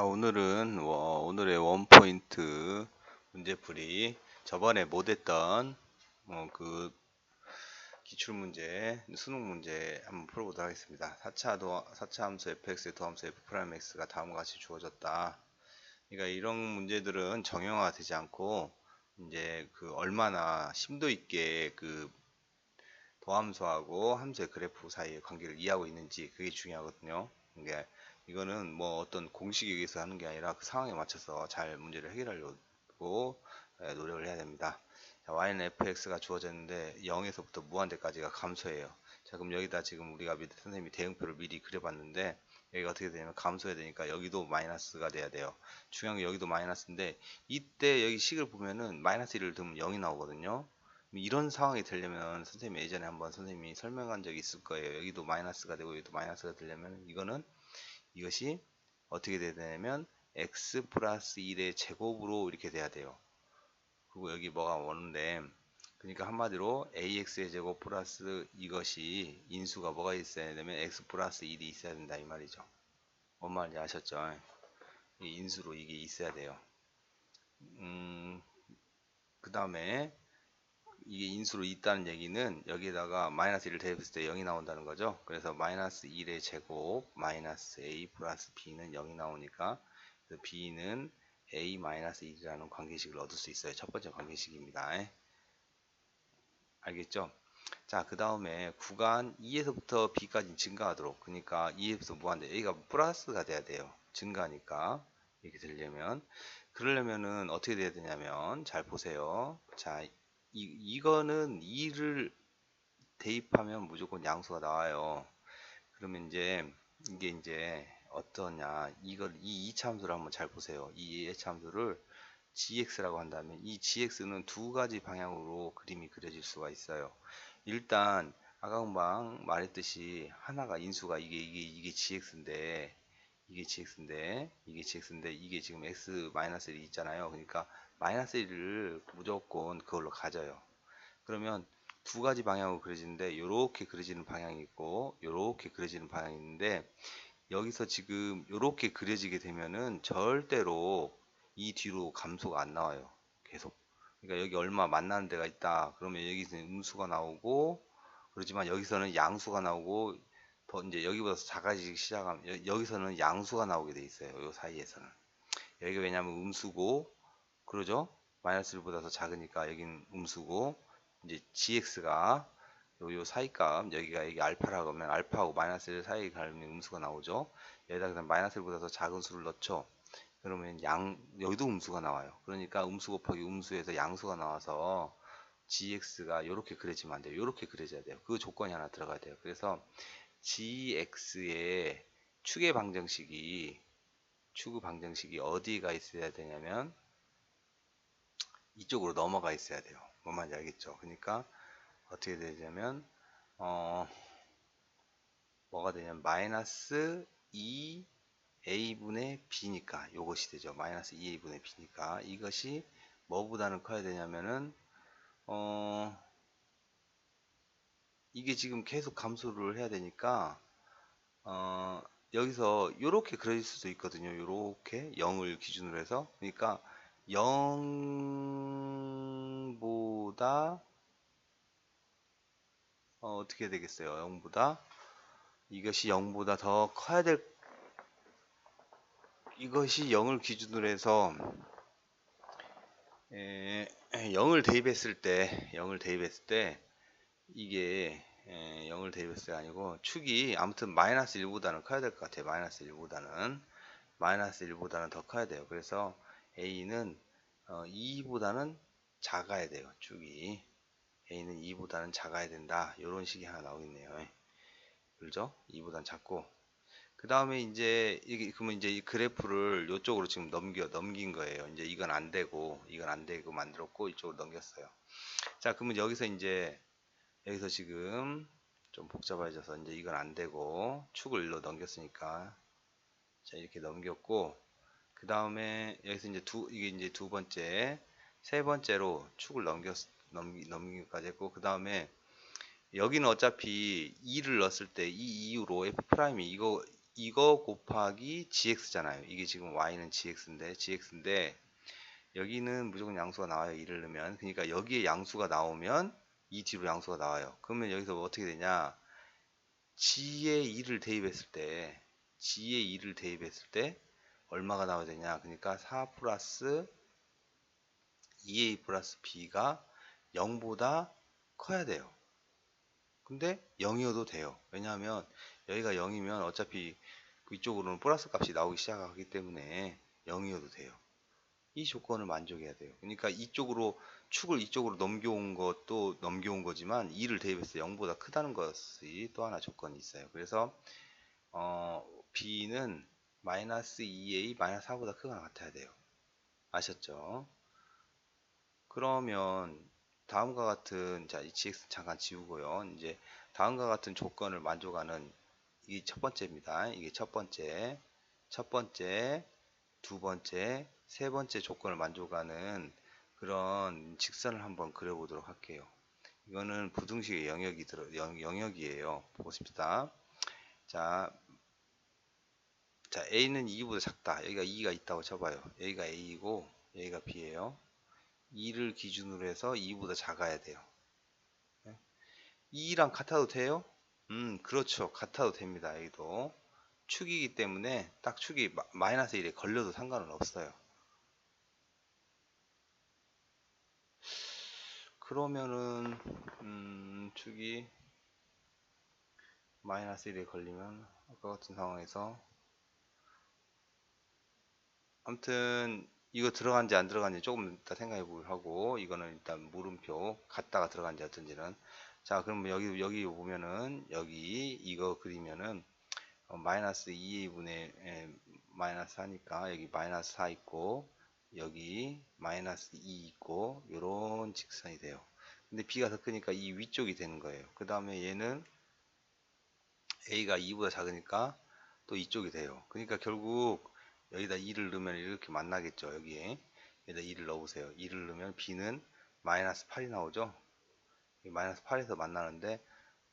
오늘의 원포인트 문제풀이 저번에 못했던 그 기출문제, 수능 문제 한번 풀어보도록 하겠습니다. 4차 함수 fx의 도함수 f'x가 다음과 같이 주어졌다. 그러니까 이런 문제들은 정형화 되지 않고 이제 그 얼마나 심도 있게 그 도함수하고 함수의 그래프 사이의 관계를 이해하고 있는지 그게 중요하거든요. 그러니까 이거는 뭐 어떤 공식에 의해서 하는 게 아니라 그 상황에 맞춰서 잘 문제를 해결하려고 노력을 해야 됩니다. 자, y는 fx가 주어졌는데 0에서부터 무한대까지가 감소예요. 자, 그럼 여기다 지금 우리가 선생님이 대응표를 미리 그려봤는데 여기가 어떻게 되냐면 감소해야 되니까 여기도 마이너스가 돼야 돼요. 중요한 게 여기도 마이너스인데 이때 여기 식을 보면은 마이너스 1을 넣으면 0이 나오거든요. 이런 상황이 되려면 선생님이 예전에 한번 선생님이 설명한 적이 있을 거예요. 여기도 마이너스가 되고 여기도 마이너스가 되려면 이것이 어떻게 돼야 되냐면 x 플러스 1의 제곱으로 이렇게 돼야 돼요. 그리고 여기 뭐가 오는데 그러니까 한마디로 ax의 제곱 플러스 이것이 인수가 뭐가 있어야 되면 x 플러스 1이 있어야 된다 이 말이죠. 뭔 말인지 아셨죠? 이 인수로 이게 있어야 돼요. 그 다음에 이게 인수로 있다는 얘기는 여기에다가 마이너스 1을 대입했을 때 0이 나온다는 거죠. 그래서 마이너스 1의 제곱 마이너스 a 플러스 b는 0이 나오니까 b는 a 마이너스 1이라는 관계식을 얻을 수 있어요. 첫 번째 관계식입니다. 알겠죠? 자, 그 다음에 구간 2에서부터 b까지 증가하도록, 그러니까 2에서 무한대 a가 플러스가 돼야 돼요. 증가하니까 이렇게 되려면, 그러려면은 어떻게 돼야 되냐면 잘 보세요. 자, 이거는 2를 대입하면 무조건 양수가 나와요. 그러면 이게 이제 어떠냐, 이 이차함수를 한번 잘 보세요. 이 이차함수를 gx라고 한다면 이 gx는 두 가지 방향으로 그림이 그려질 수가 있어요. 일단 아까 금방 말했듯이 하나가 인수가 이게 gx인데 이게 지금 x-1이 있잖아요. 그러니까 마이너스 1을 무조건 그걸로 가져요. 그러면 두 가지 방향으로 그려지는데 이렇게 그려지는 방향이 있고 이렇게 그려지는 방향이 있는데 여기서 지금 이렇게 그려지게 되면은 절대로 이 뒤로 감소가 안 나와요. 계속. 그러니까 여기 얼마 만나는 데가 있다. 그러면 여기서 음수가 나오고 그렇지만 여기서는 양수가 나오고 더 이제 여기보다 작아지기 시작하면 여기서는 양수가 나오게 돼 있어요. 요 사이에서는. 여기가 왜냐면 음수고 그러죠? 마이너스 1보다 더 작으니까 여긴 음수고 이제 gx가 요 사이값 여기 알파라고 하면 알파하고 마이너스 1 사이 가면 음수가 나오죠. 여기다 그냥 마이너스 1보다 더 작은 수를 넣죠. 그러면 여기도 음수가 나와요. 그러니까 음수 곱하기 음수에서 양수가 나와서 gx가 이렇게 그려지면 안 돼요. 이렇게 그려져야 돼요. 그 조건이 하나 들어가야 돼요. 그래서 gx의 축의 방정식이 어디가 있어야 되냐면 이쪽으로 넘어가 있어야 돼요. 뭔 말인지 알겠죠? 그러니까 어떻게 되냐면 뭐가 되냐면 마이너스 2a분의 b니까 이것이 되죠. 마이너스 2a분의 b니까 이것이 뭐보다는 커야 되냐면은 이게 지금 계속 감소를 해야 되니까 여기서 이렇게 그려질 수도 있거든요. 이렇게 0을 기준으로 해서 그러니까 0보다 어떻게 되겠어요? 0보다 이것이 0보다 더 커야 될 이것이 0을 기준으로 해서 0을 대입했을 때 이게 0을 대입했을 때 아니고 축이 아무튼 마이너스 1보다는 커야 될 것 같아요. 마이너스 1보다는 더 커야 돼요. 그래서 A는 2보다는 작아야 돼요. 축이 A는 2보다는 작아야 된다. 이런 식이 하나 나오겠네요. 그렇죠? 2보다는 작고 그 다음에 이제 그러면 이제 이 그래프를 이쪽으로 지금 넘긴 거예요. 이제 이건 안 되고 만들었고 이쪽으로 넘겼어요. 자, 그러면 여기서 지금 좀 복잡해져서 이제 이건 안 되고 축을 일로 넘겼으니까 자 이렇게 넘겼고 그 다음에 여기서 이게 이제 두 번째 세 번째로 축을 넘기기까지 했고 그 다음에 여기는 어차피 2를 넣었을 때 이 이유로 f 프라임이 이거 곱하기 gx잖아요. 이게 지금 y는 gx인데 여기는 무조건 양수가 나와요. 2를 넣으면. 그러니까 여기에 양수가 나오면 이 뒤로 양수가 나와요. 그러면 여기서 뭐 어떻게 되냐? g에 2를 대입했을 때 g에 2를 대입했을 때 얼마가 나와야 되냐? 그러니까 4 플러스 2a 플러스 b가 0보다 커야 돼요. 근데 0이어도 돼요. 왜냐하면 여기가 0이면 어차피 위쪽으로는 플러스 값이 나오기 시작하기 때문에 0이어도 돼요. 이 조건을 만족해야 돼요. 그러니까 이쪽으로 축을 이쪽으로 넘겨온 것도 넘겨온 거지만 2를 대입해서 0보다 크다는 것이 또 하나 조건이 있어요. 그래서 b는 마이너스 2a 마이너스 4보다 크거나 같아야 돼요. 아셨죠? 그러면 다음과 같은 자, 이 gx 잠깐 지우고요. 이제 다음과 같은 조건을 만족하는 이게 첫 번째입니다. 이게 첫 번째, 두 번째, 세 번째 조건을 만족하는 그런 직선을 한번 그려보도록 할게요. 이거는 부등식의 영역이에요. 보십시다. 자, A는 2보다 작다. 여기가 2가 있다고 쳐봐요. 여기가 A이고 여기가 B예요. 2를 기준으로 해서 2보다 작아야 돼요. 2랑 같아도 돼요? 그렇죠. 같아도 됩니다. 여기도. 축이기 때문에 딱 축이 마이너스 1에 걸려도 상관은 없어요. 그러면은 축이 마이너스 1에 걸리면 아까 같은 상황에서 아무튼 이거 들어간지 안 들어간지 조금 이따 생각해 보기로 하고 이거는 일단 물음표 갔다가 들어간지 어떤지는 자 그럼 여기 보면은 여기 이거 그리면은 마이너스 2분의 마이너스 4니까 여기 마이너스 4 있고 여기 마이너스 2 있고 요런 직선이 돼요. 근데 b가 더 크니까 이 위쪽이 되는 거예요. 그 다음에 얘는 a가 2보다 작으니까 또 이쪽이 돼요. 그러니까 결국 여기다 2를 넣으면 이렇게 만나겠죠. 여기에 여기다 2를 넣으세요. 2를 넣으면 b는 마이너스 8이 나오죠. 마이너스 8에서 만나는데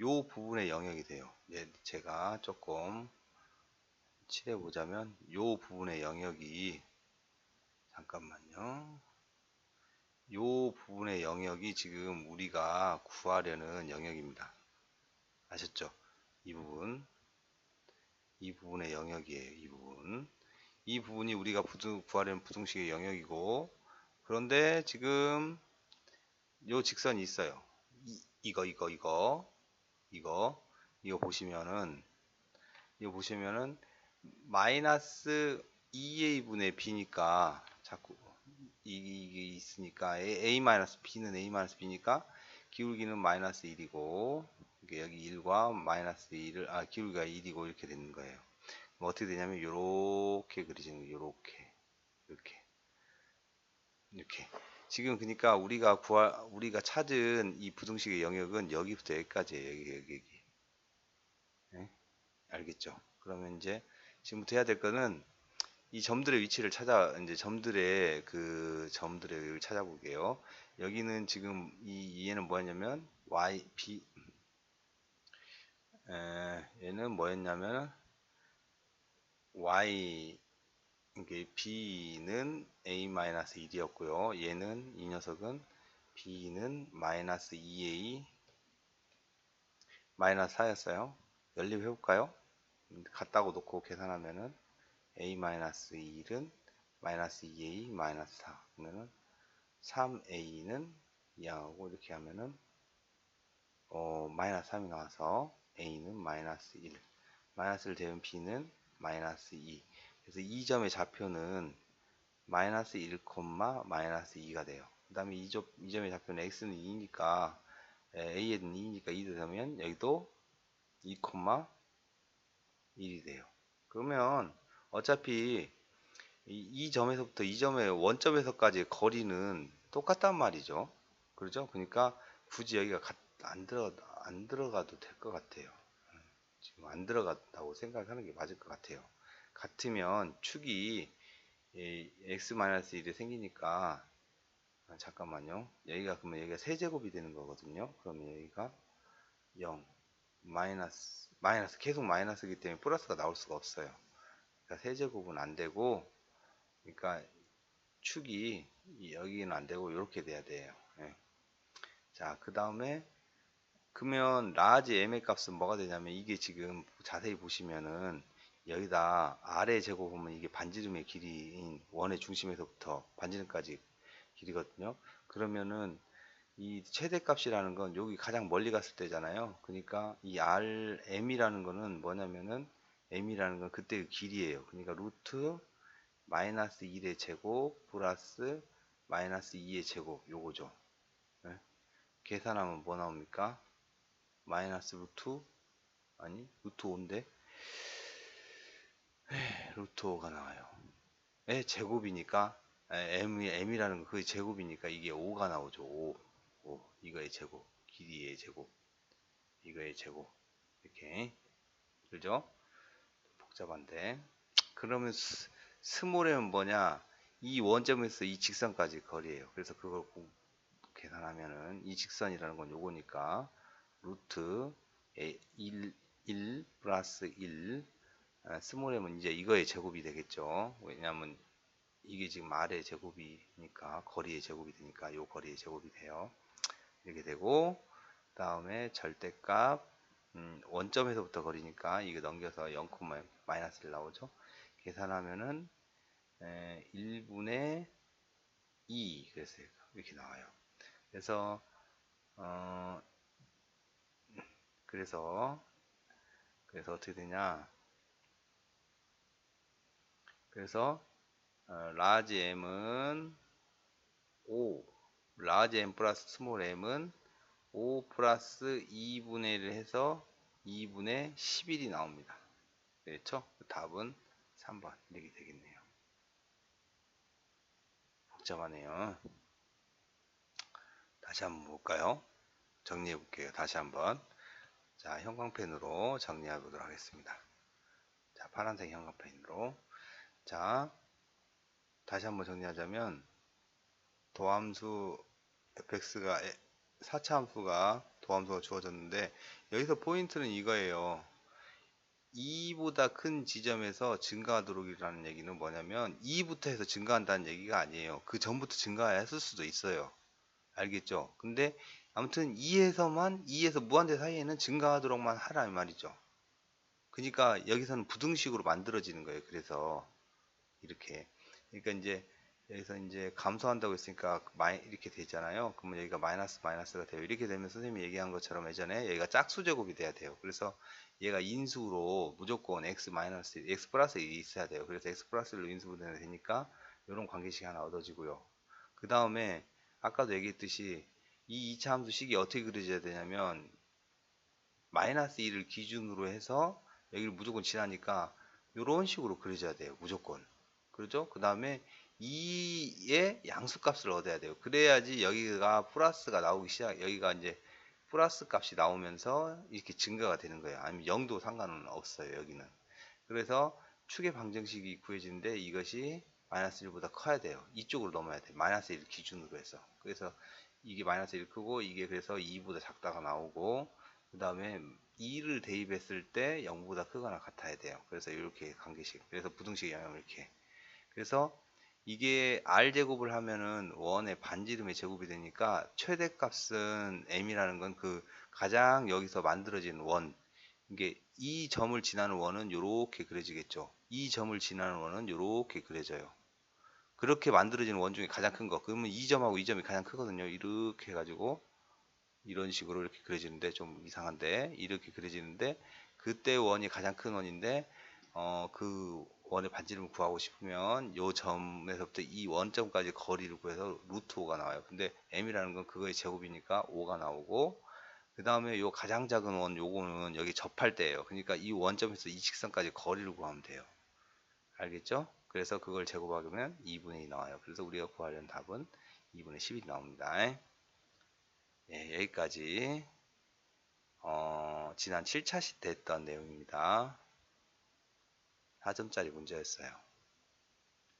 요 부분의 영역이 돼요. 제가 조금 칠해 보자면 요 부분의 영역이 잠깐만요. 요 부분의 영역이 지금 우리가 구하려는 영역입니다. 아셨죠? 이 부분, 이 부분의 영역이에요. 이 부분. 이 부분이 우리가 구하려는 부등식의 영역이고, 그런데 지금 요 직선이 있어요. 이거 보시면은, 마이너스 2a분의 b니까, 자꾸, 이게 있으니까, a-b는 a-b니까, 기울기는 마이너스 1이고, 여기 1과 마이너스 1을, 기울기가 1이고, 이렇게 되는 거예요. 어떻게 되냐면 요렇게 그리지는 거예요. 이렇게 지금 그러니까 우리가 찾은 이 부등식의 영역은 여기부터 여기까지예요. 여기. 네? 알겠죠? 그러면 이제 지금부터 해야 될 거는 이 점들의 위치를 이제 점들의 여기를 찾아볼게요. 여기는 지금 얘는 뭐였냐면 얘는 뭐였냐면 y 이게 b는 a-1이었고요. 얘는 이 녀석은 b는 마이너스 2a 마이너스 4였어요. 연립해 볼까요? 같다고 놓고 계산하면은 a-1은 마이너스 2a 마이너스 4 그러면은 3a는 이항하고 이렇게 하면은 마이너스 3이 나와서 a는 마이너스 1 마이너스를 대면 b는 마이너스 2 그래서 이 점의 좌표는 마이너스 1, 마이너스 2가 돼요. 그 다음에 이 점의 좌표는 x는 2니까 a에는 2니까 2도 되면 여기도 2, 1이 돼요. 그러면 어차피 이 점에서부터 이 점의 원점에서까지의 거리는 똑같단 말이죠. 그렇죠? 그러니까 굳이 여기가 안 들어가도 될 것 같아요. 지금 안 들어갔다고 생각하는 게 맞을 것 같아요. 같으면 축이 x-1이 생기니까 잠깐만요. 그러면 여기가 세제곱이 되는 거거든요. 그러면 여기가 0 마이너스 계속 마이너스이기 때문에 플러스가 나올 수가 없어요. 그러니까 세제곱은 안 되고, 그러니까 축이 여기는 안 되고 이렇게 돼야 돼요. 예. 자, 그 다음에 그러면 라지 m의 값은 뭐가 되냐면, 이게 지금 자세히 보시면은 여기다 아래 제곱하면 이게 반지름의 길이인 원의 중심에서부터 반지름까지 길이거든요. 그러면은 이 최대값이라는 건 여기 가장 멀리 갔을 때잖아요. 그러니까 이 m이라는 거는 뭐냐면은, m이라는 건 그때의 길이에요. 그러니까 루트 마이너스 1의 제곱 플러스 마이너스 2의 제곱, 요거죠. 네? 계산하면 뭐 나옵니까? 마이너스 루트, 아니 루트 5인데 루트 5가 나와요. 에 제곱이니까, m이라는 거 그게 제곱이니까 이게 5가 나오죠. 5 이거의 제곱, 길이의 제곱, 이거의 제곱, 이렇게. 그죠? 복잡한데. 그러면 스몰m은 뭐냐? 이 원점에서 이 직선까지 거리예요. 그래서 그걸 계산하면은 이 직선이라는 건 요거니까 루트 1 플러스 1, 스몰 m은 이제 이거의 제곱이 되겠죠. 왜냐하면 이게 지금 r의 제곱이니까, 거리의 제곱이 되니까 요 거리의 제곱이 돼요. 이렇게 되고, 그 다음에 절대값, 원점에서부터 거리니까 이거 넘겨서 0, 마이너스 1 나오죠. 계산하면은 1분의 2, 그래서 이렇게 나와요. 그래서 어, 그래서 어떻게 되냐? 그래서 라지 m은 5, 라지 m 플러스 스몰 m은 5 플러스 2분의 1을 해서 2분의 11이 나옵니다. 그렇죠? 답은 3번 이렇게 되겠네요. 복잡하네요. 다시 한번 볼까요? 정리해 볼게요. 다시 한번. 자, 형광펜으로 정리해 보도록 하겠습니다. 자, 파란색 형광펜으로. 자, 다시 한번 정리하자면, 도함수 fx가 4차 함수가 도함수가 주어졌는데, 여기서 포인트는 이거예요. 2보다 큰 지점에서 증가하도록이라는 얘기는 뭐냐면, 2부터 해서 증가한다는 얘기가 아니에요. 그 전부터 증가했을 수도 있어요. 알겠죠? 근데 아무튼 2에서 무한대 사이에는 증가하도록만 하라 이 말이죠. 그러니까 여기서는 부등식으로 만들어지는 거예요. 그래서 이렇게, 그러니까 이제 여기서 이제 감소한다고 했으니까 이렇게 되잖아요. 그러면 여기가 마이너스가 돼요. 이렇게 되면 선생님이 얘기한 것처럼 예전에 여기가 짝수제곱이 돼야 돼요. 그래서 얘가 인수로 무조건 x 플러스 1이 있어야 돼요. 그래서 x 플러스 1로 인수분해가 되니까 이런 관계식이 하나 얻어지고요. 그 다음에 아까도 얘기했듯이 이 2차 함수식이 어떻게 그려져야 되냐면, 마이너스 1을 기준으로 해서 여기를 무조건 지나니까 이런 식으로 그려져야 돼요. 무조건. 그렇죠? 그 다음에 2의 양수값을 얻어야 돼요. 그래야지 여기가 플러스가 나오기 여기가 이제 플러스 값이 나오면서 이렇게 증가가 되는 거예요. 아니면 0도 상관은 없어요. 여기는. 그래서 축의 방정식이 구해지는데 이것이 마이너스 1보다 커야 돼요. 이쪽으로 넘어야 돼요. 마이너스 1 기준으로 해서. 그래서 이게 마이너스 1 크고, 이게 그래서 2보다 작다가 나오고, 그 다음에 2를 대입했을 때 0보다 크거나 같아야 돼요. 그래서 이렇게 관계식. 그래서 부등식 영역을 이렇게. 그래서 이게 r제곱을 하면은 원의 반지름의 제곱이 되니까, 최대값은 m이라는 건 그 가장 여기서 만들어진 원, 이게 이 점을 지나는 원은 이렇게 그려지겠죠. 이 점을 지나는 원은 이렇게 그려져요. 그렇게 만들어진 원 중에 가장 큰 거. 그러면 이 점하고 이 점이 가장 크거든요. 이렇게 해가지고 이런 식으로 이렇게 그려지는데, 좀 이상한데 이렇게 그려지는데, 그때 원이 가장 큰 원인데, 그 원의 반지름을 구하고 싶으면 요 점에서부터 이 원점까지 거리를 구해서 루트 5가 나와요. 근데 m이라는 건 그거의 제곱이니까 5가 나오고, 그 다음에 요 가장 작은 원 요거는 여기 접할 때예요. 그러니까 이 원점에서 이 직선까지 거리를 구하면 돼요. 알겠죠? 그래서 그걸 제곱하면 2분의 2 나와요. 그래서 우리가 구하려는 답은 2분의 11이 나옵니다. 예, 여기까지 지난 7차 시 때 했던 내용입니다. 4점짜리 문제였어요.